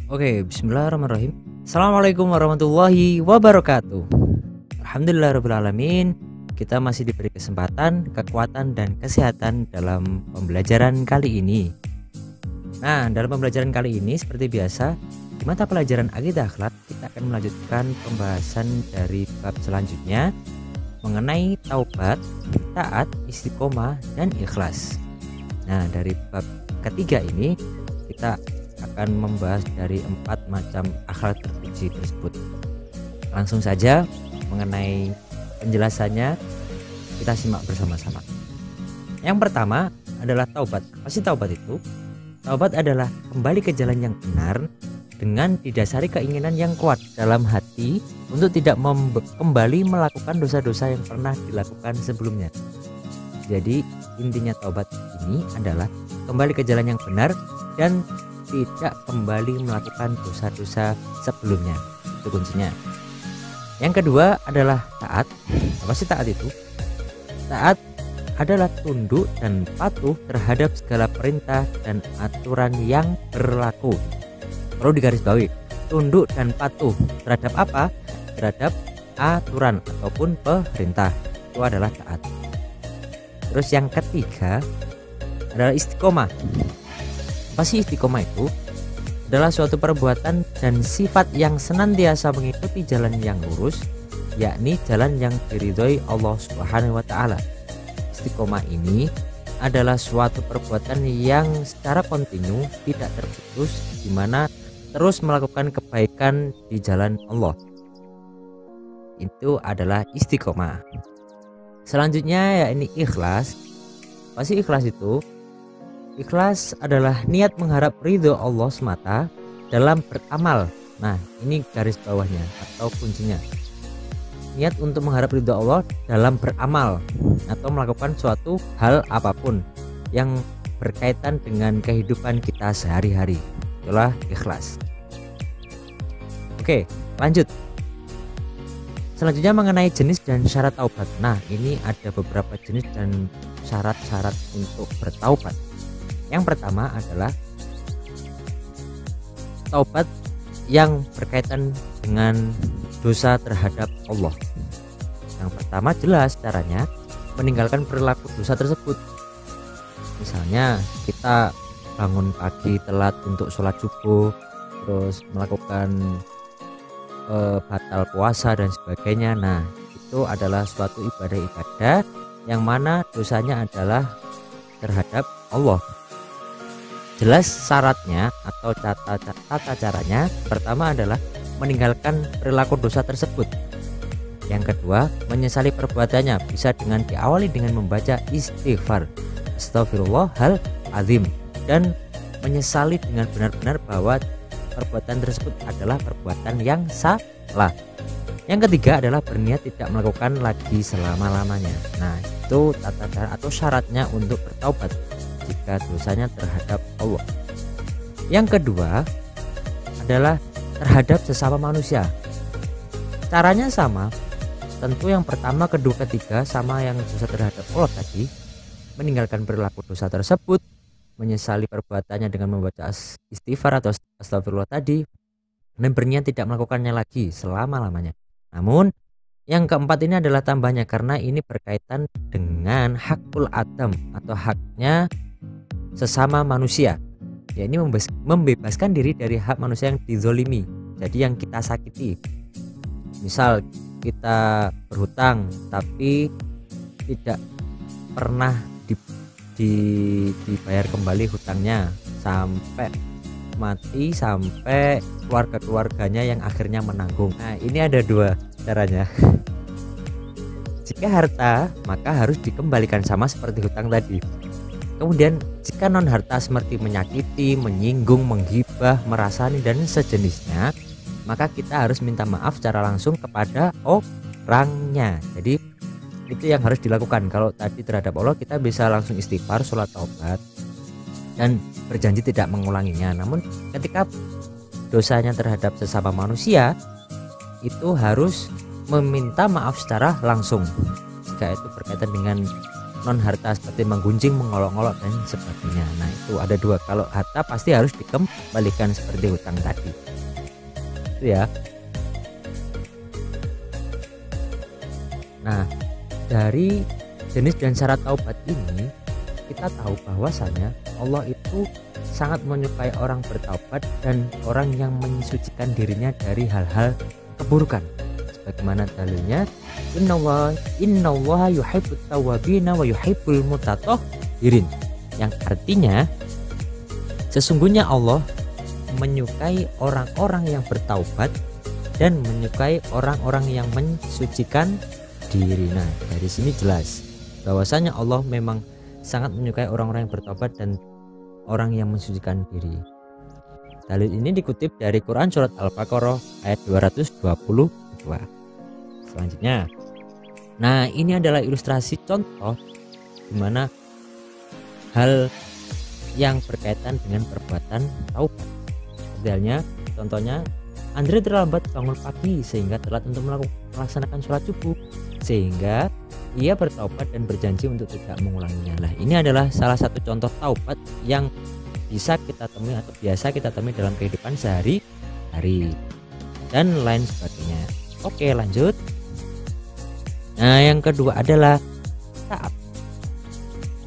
Oke, bismillahirrahmanirrahim. Assalamualaikum warahmatullahi wabarakatuh. Alhamdulillahirrahmanirrahim. Kita masih diberi kesempatan, kekuatan, dan kesehatan dalam pembelajaran kali ini. Nah, dalam pembelajaran kali ini seperti biasa, di mata pelajaran akidah akhlak kita akan melanjutkan pembahasan dari bab selanjutnya mengenai taubat, taat, istiqomah, dan ikhlas. Nah, dari bab ketiga ini kita akan membahas dari 4 macam akhlak terpuji tersebut. Langsung saja mengenai penjelasannya kita simak bersama-sama. Yang pertama adalah taubat. Apa sih taubat itu? Taubat adalah kembali ke jalan yang benar dengan didasari keinginan yang kuat dalam hati untuk tidak kembali melakukan dosa-dosa yang pernah dilakukan sebelumnya. Jadi intinya taubat ini adalah kembali ke jalan yang benar dan tidak kembali melakukan dosa-dosa sebelumnya. Itu kuncinya. Yang kedua adalah taat. Apa sih taat itu? Taat adalah tunduk dan patuh terhadap segala perintah dan aturan yang berlaku. Perlu digarisbawahi, tunduk dan patuh terhadap apa? Terhadap aturan ataupun perintah. Itu adalah taat. Terus yang ketiga adalah istiqomah. Apa sih istiqomah itu? Adalah suatu perbuatan dan sifat yang senantiasa mengikuti jalan yang lurus, yakni jalan yang diridhoi Allah Subhanahu wa taala. Istiqomah ini adalah suatu perbuatan yang secara kontinu tidak terputus, di mana terus melakukan kebaikan di jalan Allah. Itu adalah istiqomah. Selanjutnya yakni ikhlas. Apa sih ikhlas itu? Ikhlas adalah niat mengharap ridho Allah semata dalam beramal. Nah, ini garis bawahnya atau kuncinya. Niat untuk mengharap ridho Allah dalam beramal atau melakukan suatu hal apapun yang berkaitan dengan kehidupan kita sehari-hari. Itulah ikhlas. Oke, lanjut. Selanjutnya mengenai jenis dan syarat taubat. Nah, ini ada beberapa jenis dan syarat-syarat untuk bertaubat. Yang pertama adalah taubat yang berkaitan dengan dosa terhadap Allah. Yang pertama jelas caranya meninggalkan perilaku dosa tersebut. Misalnya kita bangun pagi telat untuk sholat subuh, terus melakukan batal puasa dan sebagainya. Nah, itu adalah suatu ibadah-ibadah yang mana dosanya adalah terhadap Allah. Jelas syaratnya atau tata caranya. Pertama adalah meninggalkan perilaku dosa tersebut. Yang kedua, menyesali perbuatannya, bisa dengan diawali dengan membaca istighfar, Astaghfirullahal azim, dan menyesali dengan benar-benar bahwa perbuatan tersebut adalah perbuatan yang salah. Yang ketiga adalah berniat tidak melakukan lagi selama-lamanya. Nah, itu tata cara atau syaratnya untuk bertaubat jika dosanya terhadap Allah. Yang kedua adalah terhadap sesama manusia. Caranya sama. Tentu yang pertama, kedua, ketiga sama yang dosa terhadap Allah tadi. Meninggalkan perilaku dosa tersebut, menyesali perbuatannya dengan membaca istighfar atau astagfirullah tadi, dan berniat tidak melakukannya lagi selama-lamanya. Namun yang keempat ini adalah tambahnya karena ini berkaitan dengan hakul adam atau haknya sesama manusia. Ya, ini membebaskan diri dari hak manusia yang dizolimi, jadi yang kita sakiti. Misal kita berhutang tapi tidak pernah dibayar kembali hutangnya sampai mati, sampai keluarga-keluarganya yang akhirnya menanggung. Nah, ini ada dua caranya. Jika harta, maka harus dikembalikan sama seperti hutang tadi. Kemudian jika non harta seperti menyakiti, menyinggung, menghibah, merasani dan sejenisnya, maka kita harus minta maaf secara langsung kepada orangnya. Jadi itu yang harus dilakukan. Kalau tadi terhadap Allah kita bisa langsung istighfar, sholat taubat, dan berjanji tidak mengulanginya. Namun ketika dosanya terhadap sesama manusia, itu harus meminta maaf secara langsung jika itu berkaitan dengan non harta seperti menggunjing, mengolok-olok dan sebagainya. Nah itu ada dua. Kalau harta pasti harus dikembalikan seperti hutang tadi. Itu ya. Nah dari jenis dan syarat taubat ini kita tahu bahwasanya Allah itu sangat menyukai orang bertaubat dan orang yang mensucikan dirinya dari hal-hal keburukan. Bagaimana dalilnya? Innallaha yuhibbut tawwabina wa yuhibbul mutatahhirin. Yang artinya sesungguhnya Allah menyukai orang-orang yang bertaubat dan menyukai orang-orang yang mensucikan diri. Nah, dari sini jelas bahwasanya Allah memang sangat menyukai orang-orang yang bertaubat dan orang yang mensucikan diri. Dalil ini dikutip dari Quran surat Al-Baqarah ayat 222. Selanjutnya, nah ini adalah ilustrasi contoh di mana hal yang berkaitan dengan perbuatan taubat. Idealnya, contohnya Andre terlambat bangun pagi sehingga telat untuk melaksanakan sholat subuh, sehingga ia bertaubat dan berjanji untuk tidak mengulanginya. Nah ini adalah salah satu contoh taubat yang bisa kita temui atau biasa kita temui dalam kehidupan sehari-hari dan lain sebagainya. Oke, lanjut. Nah yang kedua adalah taat.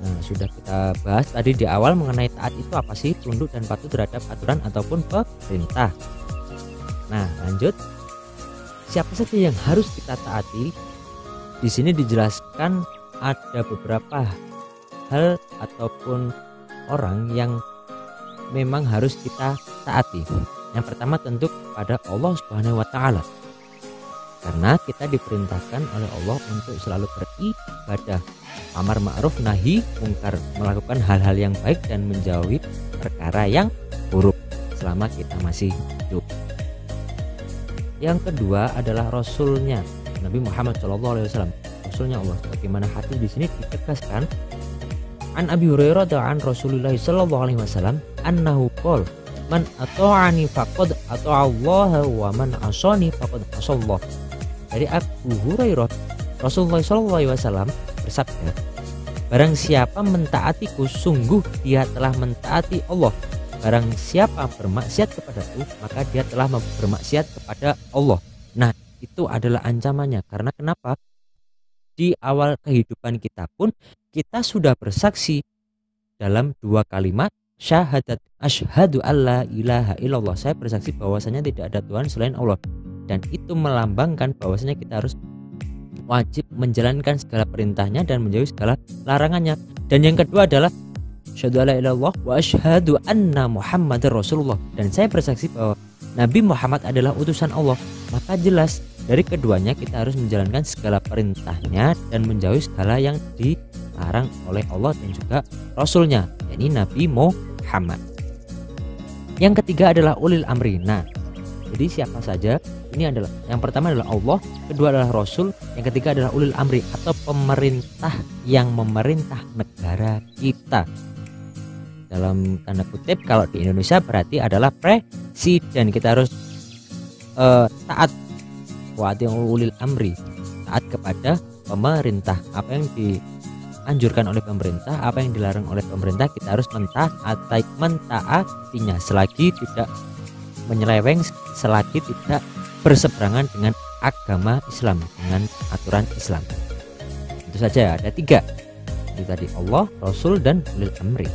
Nah sudah kita bahas tadi di awal mengenai taat itu apa sih, tunduk dan patuh terhadap aturan ataupun perintah. Nah lanjut, siapa saja yang harus kita taati? Di sini dijelaskan ada beberapa hal ataupun orang yang memang harus kita taati. Yang pertama tentu kepada Allah Subhanahu wa taala. Karena kita diperintahkan oleh Allah untuk selalu beribadah, amar ma'ruf nahi mungkar, melakukan hal-hal yang baik dan menjauhi perkara yang buruk selama kita masih hidup. Yang kedua adalah Rasulnya, Nabi Muhammad SAW, Rasulnya Allah. Bagaimana hadis di sini ditegaskan, an Abi Hurairah an Rasulullah SAW annahu qol man ata'ani faqad ata'a Allah wa man asani faqad asallah. Dari Abu Hurairah, Rasulullah SAW bersabda, barang siapa mentaatiku sungguh dia telah mentaati Allah. Barang siapa bermaksiat kepadaku maka dia telah bermaksiat kepada Allah. Nah itu adalah ancamannya. Karena kenapa? Di awal kehidupan kita pun kita sudah bersaksi dalam dua kalimat syahadat, asyhadu alla ilaha illallah, saya bersaksi bahwasanya tidak ada Tuhan selain Allah. Dan itu melambangkan bahwasanya kita harus wajib menjalankan segala perintahnya dan menjauhi segala larangannya. Dan yang kedua adalah asyhadu alla ilaha illallah wa asyhadu anna Muhammadar Rasulullah, dan saya bersaksi bahwa Nabi Muhammad adalah utusan Allah. Maka jelas dari keduanya kita harus menjalankan segala perintahnya dan menjauhi segala yang dilarang oleh Allah dan juga Rasulnya, yakni Nabi Muhammad. Yang ketiga adalah ulil amri. Nah jadi siapa saja ini adalah, yang pertama adalah Allah, kedua adalah Rasul, yang ketiga adalah ulil amri atau pemerintah yang memerintah negara kita. Dalam tanda kutip kalau di Indonesia berarti adalah presiden. Kita harus taat yang ulil amri, taat kepada pemerintah. Apa yang dianjurkan oleh pemerintah, apa yang dilarang oleh pemerintah, kita harus mentaatinya selagi tidak menyeleweng, selagi tidak berseberangan dengan agama Islam, dengan aturan Islam. Itu saja ada tiga. Itu tadi Allah, Rasul, dan ulil amri.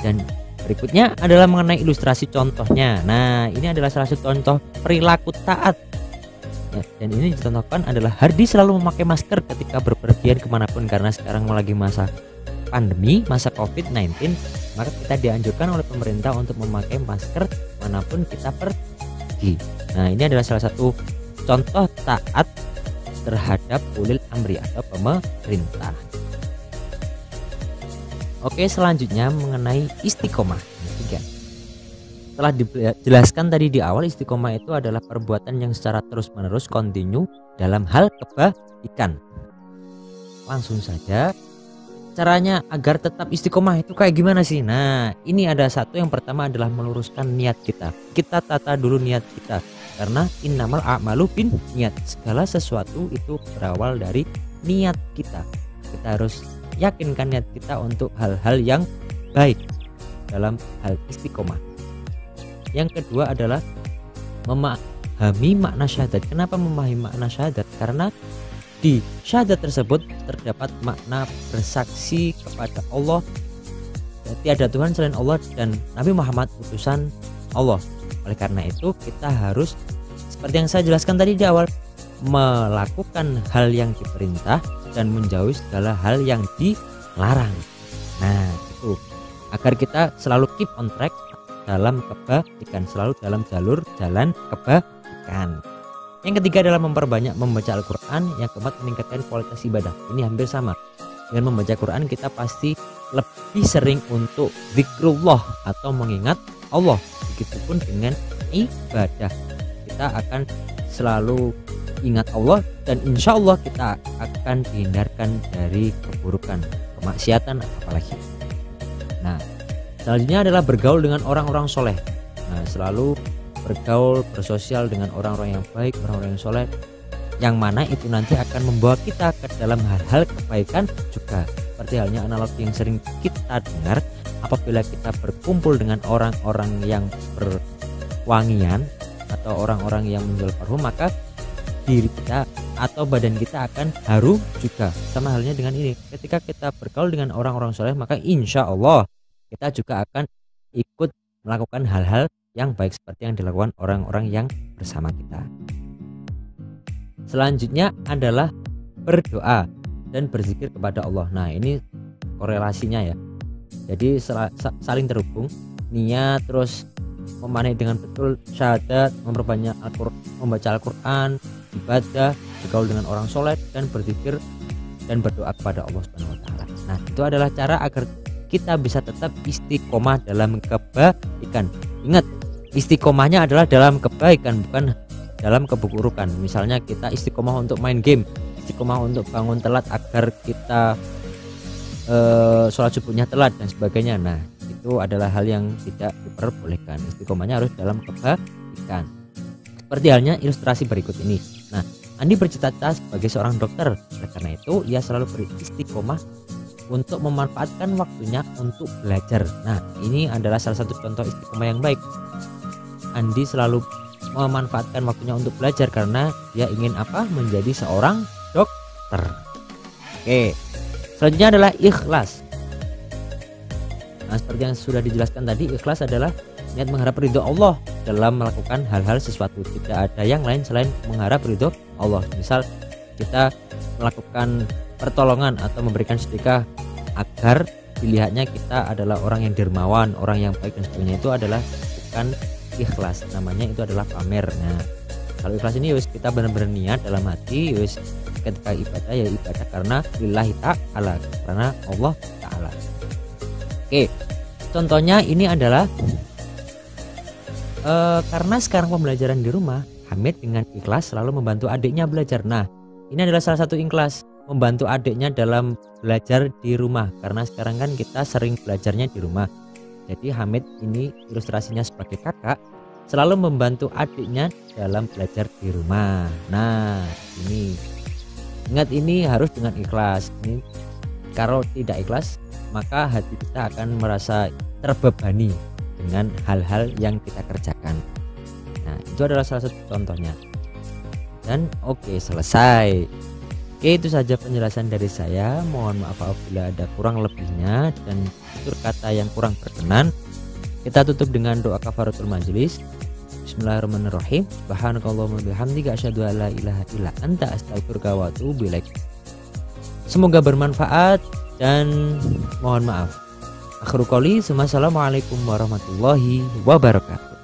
Dan berikutnya adalah mengenai ilustrasi contohnya. Nah ini adalah salah satu contoh perilaku taat ya, dan ini dicontohkan adalah Hardi selalu memakai masker ketika berpergian kemanapun. Karena sekarang lagi masa pandemi, masa COVID-19, maka kita dianjurkan oleh pemerintah untuk memakai masker manapun kita pergi. Nah ini adalah salah satu contoh taat terhadap ulil amri atau pemerintah. Oke, selanjutnya mengenai istiqomah. Setelah dijelaskan tadi di awal, istiqomah itu adalah perbuatan yang secara terus-menerus kontinu dalam hal kebaikan. Langsung saja, caranya agar tetap istiqomah itu kayak gimana sih? Nah ini ada satu, yang pertama adalah meluruskan niat kita. Kita tata dulu niat kita, karena innamal a'malu bin niat. Segala sesuatu itu berawal dari niat kita. Kita harus meyakinkan niat kita untuk hal-hal yang baik dalam hal istiqomah. Yang kedua adalah memahami makna syahadat. Kenapa memahami makna syahadat? Karena di syahadat tersebut terdapat makna bersaksi kepada Allah, tiada Tuhan selain Allah, dan Nabi Muhammad utusan Allah. Oleh karena itu kita harus, seperti yang saya jelaskan tadi di awal, melakukan hal yang diperintah dan menjauhi segala hal yang dilarang. Nah itu, agar kita selalu keep on track dalam kebaikan, selalu dalam jalur jalan kebaikan. Yang ketiga adalah memperbanyak membaca Al-Quran. Yang keempat, meningkatkan kualitas ibadah. Ini hampir sama. Dengan membaca Quran kita pasti lebih sering untuk zikrullah atau mengingat Allah. Begitupun dengan ibadah, kita akan selalu ingat Allah, dan insya Allah kita akan dihindarkan dari keburukan, kemaksiatan apalagi. Nah, selanjutnya adalah bergaul dengan orang-orang soleh. Nah, selalu bergaul, bersosial dengan orang-orang yang baik, orang-orang yang soleh, yang mana itu nanti akan membawa kita ke dalam hal-hal kebaikan juga. Seperti halnya analogi yang sering kita dengar, apabila kita berkumpul dengan orang-orang yang berwangian atau orang-orang yang menjual parfum, maka diri kita atau badan kita akan harum juga. Sama halnya dengan ini, ketika kita bergaul dengan orang-orang soleh, maka insya Allah kita juga akan ikut melakukan hal-hal yang baik seperti yang dilakukan orang-orang yang bersama kita. Selanjutnya adalah berdoa dan berzikir kepada Allah. Nah ini korelasinya ya, jadi saling terhubung. Niat terus memanai dengan betul syahadat, memperbanyak membaca Al-Quran, ibadah, bergaul dengan orang soleh, dan berzikir dan berdoa kepada Allah Subhanahu wa Ta'ala. Nah itu adalah cara agar kita bisa tetap istiqomah dalam kebaikan. Ingat, istiqomahnya adalah dalam kebaikan, bukan dalam keburukan. Misalnya kita istiqomah untuk main game, istiqomah untuk bangun telat agar kita sholat subuhnya telat dan sebagainya. Nah itu adalah hal yang tidak diperbolehkan. Istiqomahnya harus dalam kebaikan. Seperti halnya ilustrasi berikut ini. Nah, Andi bercita-cita sebagai seorang dokter. Oleh karena itu ia selalu beristiqomah untuk memanfaatkan waktunya untuk belajar. Nah ini adalah salah satu contoh istiqomah yang baik. Andi selalu memanfaatkan waktunya untuk belajar karena dia ingin apa? Menjadi seorang dokter. Oke, selanjutnya adalah ikhlas. Nah seperti yang sudah dijelaskan tadi, ikhlas adalah niat mengharap ridho Allah dalam melakukan hal-hal sesuatu. Tidak ada yang lain selain mengharap ridho Allah. Misal kita melakukan pertolongan atau memberikan sedekah agar dilihatnya kita adalah orang yang dermawan, orang yang baik dan sebagainya, itu adalah bukan ikhlas, namanya itu adalah pamer. Nah kalau ikhlas ini wis kita benar-benar niat dalam hati, wis ketika ibadah ya ibadah karena lillahi ta'ala, karena Allah Ta'ala. Oke, contohnya ini adalah karena sekarang pembelajaran di rumah, Hamid dengan ikhlas selalu membantu adiknya belajar. Nah ini adalah salah satu ikhlas, membantu adiknya dalam belajar di rumah, karena sekarang kan kita sering belajarnya di rumah. Jadi Hamid ini ilustrasinya sebagai kakak, selalu membantu adiknya dalam belajar di rumah. Nah ini, ingat ini harus dengan ikhlas. Ini kalau tidak ikhlas maka hati kita akan merasa terbebani dengan hal-hal yang kita kerjakan. Nah itu adalah salah satu contohnya. Dan oke, selesai. Oke, itu saja penjelasan dari saya. Mohon maaf apabila ada kurang lebihnya dan tutur kata yang kurang berkenan. Kita tutup dengan doa kafaratul majelis. Bismillahirrahmanirrahim. Subhanakallahumma bihamdika asyhadu an la ilaha illa anta astaghfiruka wa atubu ilaik. Semoga bermanfaat dan mohon maaf. Akhirul qouli, assalamualaikum warahmatullahi wabarakatuh.